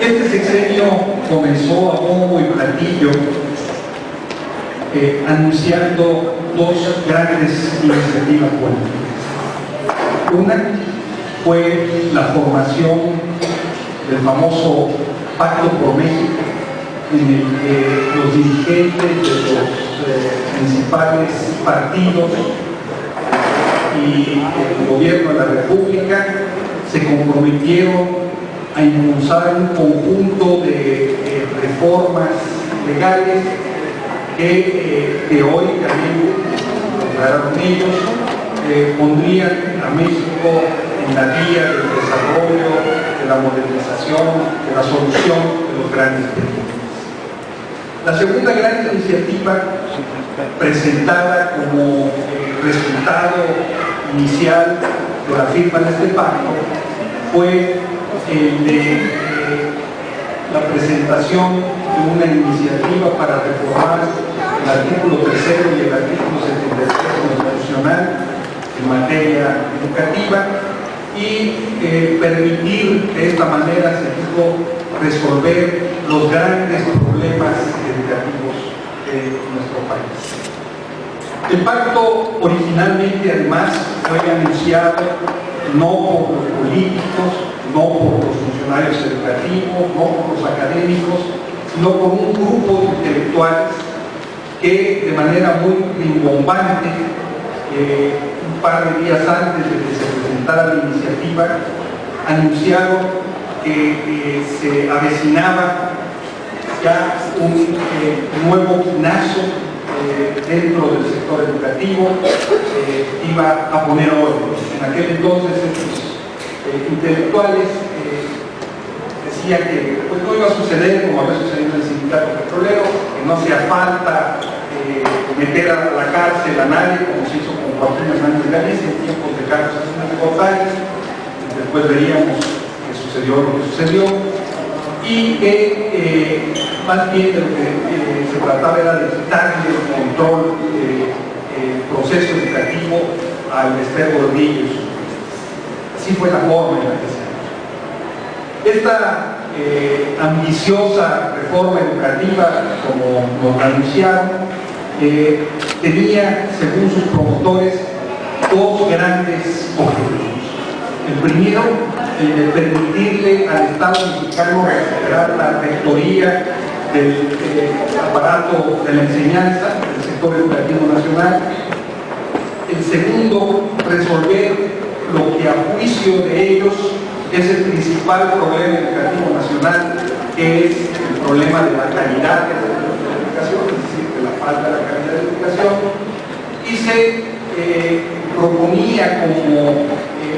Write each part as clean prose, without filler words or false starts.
Este sexenio comenzó a bombo y platillo anunciando dos grandes iniciativas políticas. Una fue la formación del famoso Pacto por México, en el que los dirigentes de los principales partidos y el gobierno de la República se comprometieron a impulsar un conjunto de reformas legales que teóricamente, lograron ellos, pondrían a México en la vía del desarrollo, de la modernización, de la solución de los grandes problemas. La segunda gran iniciativa, presentada como resultado inicial de la firma de este pacto, fue el de la presentación de una iniciativa para reformar el artículo 3 y el artículo 73 constitucional en materia educativa y permitir de esta manera, se dijo, resolver los grandes problemas educativos de nuestro país. El pacto originalmente, además, fue anunciado no por los políticos, no por los funcionarios educativos, no por los académicos, sino por un grupo de intelectuales que de manera muy rimbombante, un par de días antes de que se presentara la iniciativa, anunciaron que se avecinaba ya un nuevo quinazo dentro del sector educativo, iba a poner orden. En aquel entonces estos intelectuales decían que pues, no iba a suceder como había sucedido en el sindicato petrolero, que no hacía falta meter a la cárcel a nadie, como se hizo con Joaquín Hernández Galicia en tiempos de Carlos Salinas de Gortari. Después veríamos que sucedió lo que sucedió, y que más bien de lo que se trataba era de quitarle el control del proceso educativo al Ester Gordillo. Así fue la forma en la que se hizo. Esta ambiciosa reforma educativa, como nos anunciaron, tenía, según sus promotores, dos grandes objetivos. El primero, el de permitirle al Estado mexicano recuperar la rectoría del aparato de la enseñanza del sector educativo nacional. El segundo, resolver lo que a juicio de ellos es el principal problema educativo nacional, que es el problema de la calidad de la educación, es decir, de la falta de la calidad de la educación, y se proponía como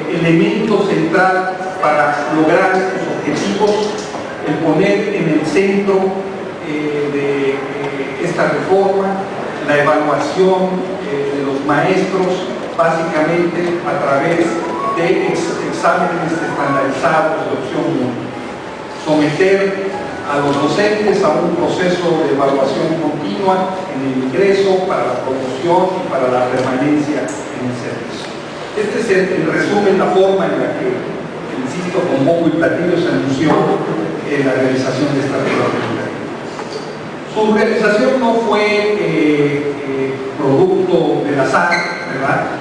elemento central para lograr estos objetivos el poner en el centro de esta reforma la evaluación de los maestros, básicamente a través de exámenes estandarizados de opción 1, someter a los docentes a un proceso de evaluación continua en el ingreso, para la promoción y para la permanencia en el servicio. Este es en resumen la forma en la que, insisto, con bombo y platillo se anunció la realización de esta reforma. Su realización no fue producto del azar, ¿verdad?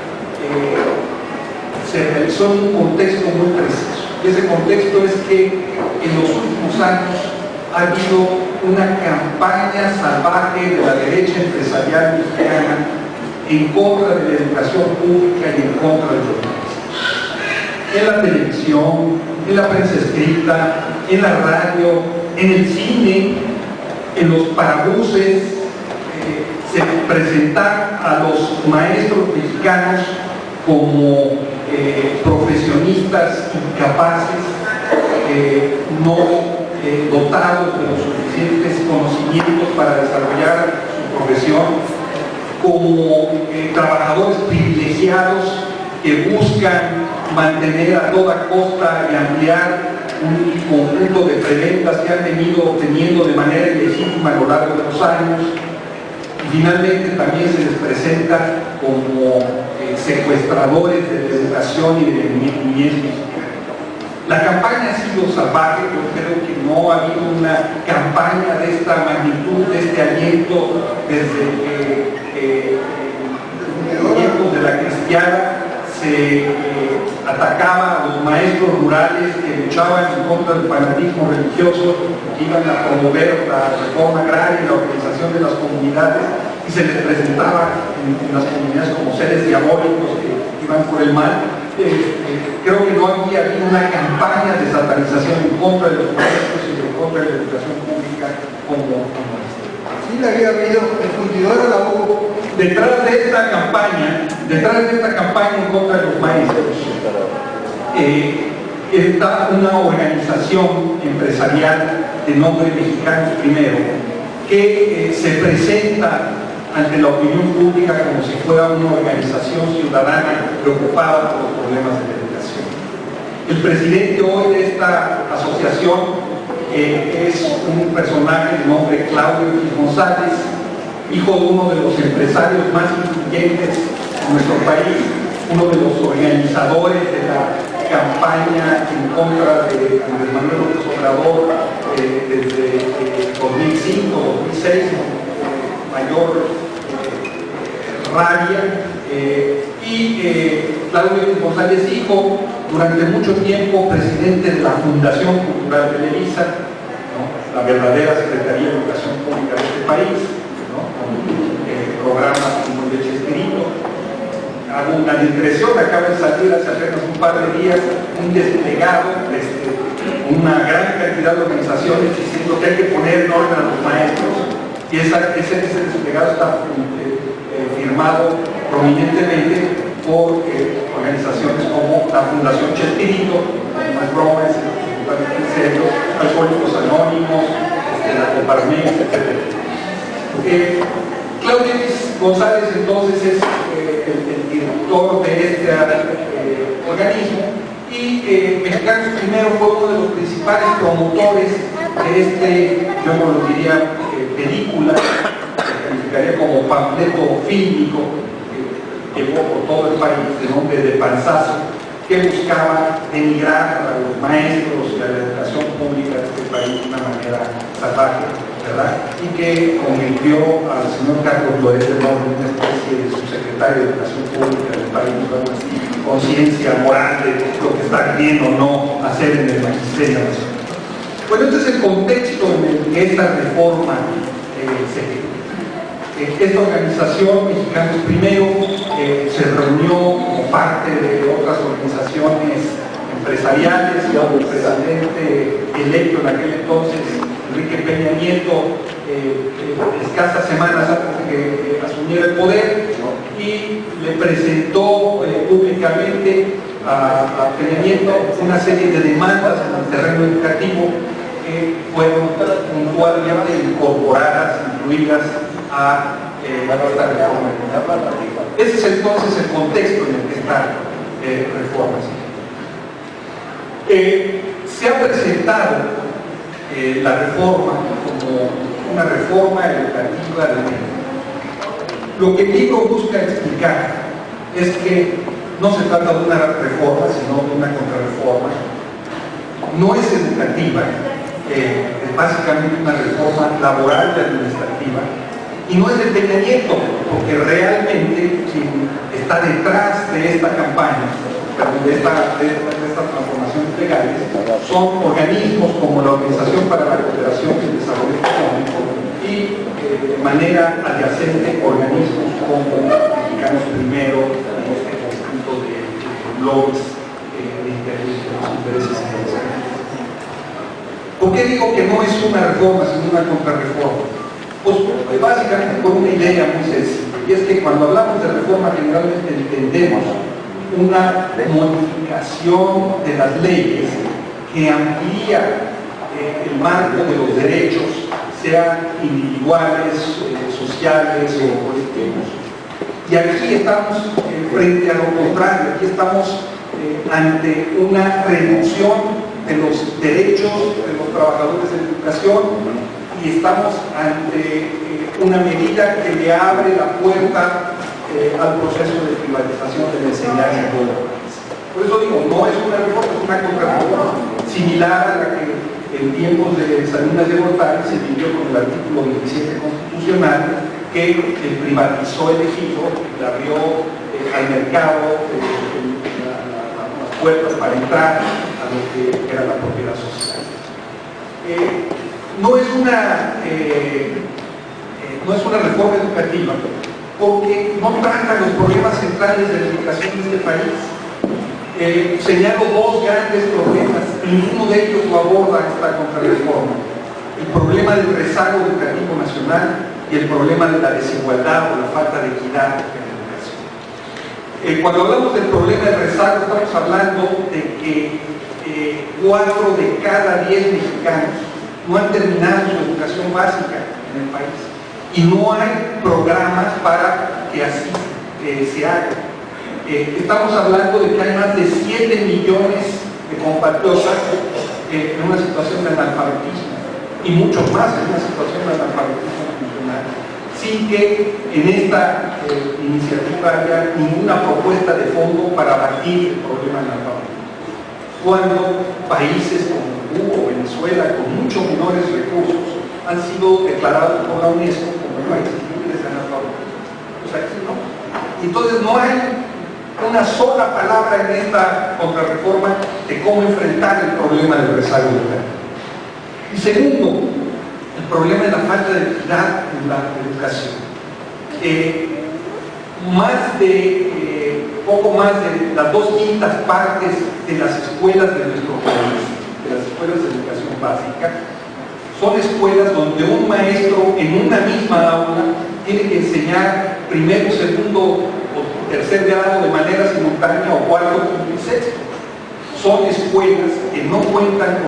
Se realizó en un contexto muy preciso. Y ese contexto es que en los últimos años ha habido una campaña salvaje de la derecha empresarial mexicana en contra de la educación pública y en contra de los maestros. En la televisión, en la prensa escrita, en la radio, en el cine, en los parabuses, se presentan a los maestros mexicanos como profesionistas incapaces, no dotados de los suficientes conocimientos para desarrollar su profesión, como trabajadores privilegiados que buscan mantener a toda costa y ampliar un conjunto de prebendas que han venido obteniendo de manera ilegítima a lo largo de los años, y finalmente también se les presenta como secuestradores de la educación y del niñez mexicano. La campaña ha sido salvaje. Yo creo que no ha habido una campaña de esta magnitud, de este aliento, desde que en tiempos de la cristiana se atacaba a los maestros rurales que luchaban en contra del fanatismo religioso, que iban a promover la reforma agraria y la organización de las comunidades, y se les presentaba en las comunidades como seres diabólicos que iban por el mal. Creo que no había habido una campaña de satanización en contra de los maestros y en contra de la educación pública como esta. Sí, la había habido, el fundidor a la hubo. Detrás de esta campaña en contra de los maestros, está una organización empresarial de nombre Mexicanos Primero, que se presenta ante la opinión pública como si fuera una organización ciudadana preocupada por los problemas de la educación. El presidente hoy de esta asociación es un personaje de nombre Claudio X González, hijo de uno de los empresarios más influyentes de nuestro país, uno de los organizadores de la campaña en contra de Andrés Manuel López Obrador desde 2005-2006, mayor rabia, Claudio X González, hijo, durante mucho tiempo presidente de la Fundación Cultural Televisa, ¿no?, la verdadera Secretaría de Educación Pública de este país, ¿no?, con programas como el de Chespirito. Hago una digresión, acaba de salir hace apenas un par de días un desplegado, una gran cantidad de organizaciones diciendo que hay que poner en orden a los maestros, y ese desplegado está firmado prominentemente por organizaciones como la Fundación Chespirito, no es broma, es absolutamente en serio, Alcohólicos Anónimos, la Coparmex, etc. Claudio X González entonces es el director de este organismo, y Mexicanos Primero fue uno de los principales promotores de yo no lo diría película, calificaría como panfleto fílmico, que llevó por todo el país, de nombre de Panzazo, que buscaba denigrar a los maestros y a la educación pública de este país de una manera salvaje, ¿verdad? Y que convirtió al señor Carlos Loret de Mola en una especie de subsecretario de Educación Pública del país, así, conciencia moral de lo que está bien o no hacer en el magisterio nacional. Bueno, este es el contexto en el que esta reforma se dio. Esta organización, Mexicanos Primero, se reunió como parte de otras organizaciones empresariales, y el presidente electo en aquel entonces, Enrique Peña Nieto, escasas semanas antes de que asumiera el poder, y le presentó públicamente a Peña Nieto una serie de demandas en el terreno educativo que fueron puntualmente incorporadas, incluidas a esta reforma. Ese es entonces el contexto en el que esta reforma se ha presentado la reforma como una reforma educativa de México. Lo que el libro busca explicar es que no se trata de una reforma, sino de una contrarreforma. No es educativa, es básicamente una reforma laboral y administrativa, y no es de Peña Nieto, porque realmente quien está detrás de esta campaña, de estas transformaciones legales, son organismos como la Organización para la Cooperación y el Desarrollo Económico, y de manera adyacente organismos como Mexicanos Primero, en este conjunto de blogs de intereses empresariales. ¿Por qué digo que no es una reforma, sino una contrarreforma? Pues básicamente por una idea muy sencilla, y es que cuando hablamos de reforma generalmente entendemos una modificación de las leyes que amplía el marco de los derechos, sean individuales, sociales o colectivos. Y aquí estamos frente a lo contrario, aquí estamos ante una reducción de los derechos de los trabajadores de la educación, y estamos ante una medida que le abre la puerta al proceso de privatización de la enseñanza. Por eso digo, no es una reforma, es una contrarreforma similar a la que en tiempos de Salinas de Gortari se vivió con el artículo 27 constitucional, que privatizó el ejido, le abrió al mercado las puertas para entrar a lo que era la propiedad social. No es una reforma educativa, porque no trata los problemas centrales de la educación de este país. Señalo dos grandes problemas, ninguno de ellos lo aborda esta contrarreforma: el problema del rezago educativo nacional y el problema de la desigualdad o la falta de equidad en la educación. Cuando hablamos del problema del rezago, estamos hablando de que 4 de cada 10 mexicanos no han terminado su educación básica en el país, y no hay programas para que así se haga. Estamos hablando de que hay más de 7 millones de compatriotas en una situación de analfabetismo, y muchos más en una situación de analfabetismo funcional, sin que en esta iniciativa haya ninguna propuesta de fondo para abatir el problema del analfabetismo. Cuando países como Perú o Venezuela, con mucho menores recursos, han sido declarados por la UNESCO como países libres de analfabetismo. Pues aquí no. Entonces no hay una sola palabra en esta contrarreforma de cómo enfrentar el problema del rezago educativo. Y segundo, el problema de la falta de equidad en la educación. Poco más de las 2/5 partes de las escuelas de nuestro país, de las escuelas de educación básica, son escuelas donde un maestro en una misma aula tiene que enseñar primero, segundo o tercer grado de manera simultánea, o cuarto, quinto y sexto. Son escuelas que no cuentan con